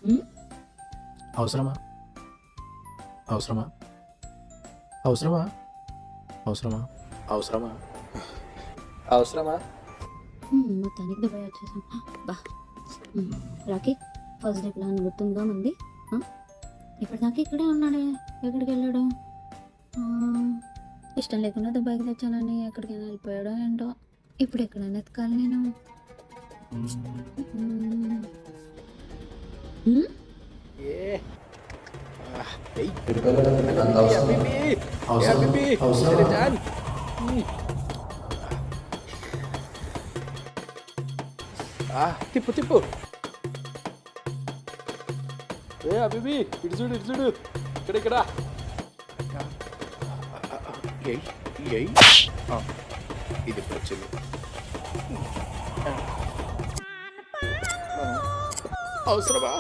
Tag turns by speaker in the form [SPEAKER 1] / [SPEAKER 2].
[SPEAKER 1] ఉమ్,
[SPEAKER 2] అవసరమా అవసరమా అవసరమా అవసరమా అవసరమా అవసరమా
[SPEAKER 1] మొత్తానికి దుబాయ్ వచ్చేసాం. బా రాకీ, ఫస్ట్ డే ప్లాన్ గుర్తుందా మంది? ఇప్పటిదాకా ఇక్కడే ఉన్నాడే, ఎక్కడికి వెళ్ళాడు? ఆ, ఇష్టం లేకుండా దుబాయ్కి తెచ్చానని ఎక్కడికైనా వెళ్ళిపోయాడో ఏంటో. ఇప్పుడు ఎక్కడైనా ఎతకాలి నేను. ఉమ్, ఉమ్,
[SPEAKER 2] తిప్పు తిప్పు. ఏ అబిబి, ఇటు చూడు ఇటు చూడు, ఇక్కడ ఇక్కడ. ఇది వచ్చింది. అవసరమా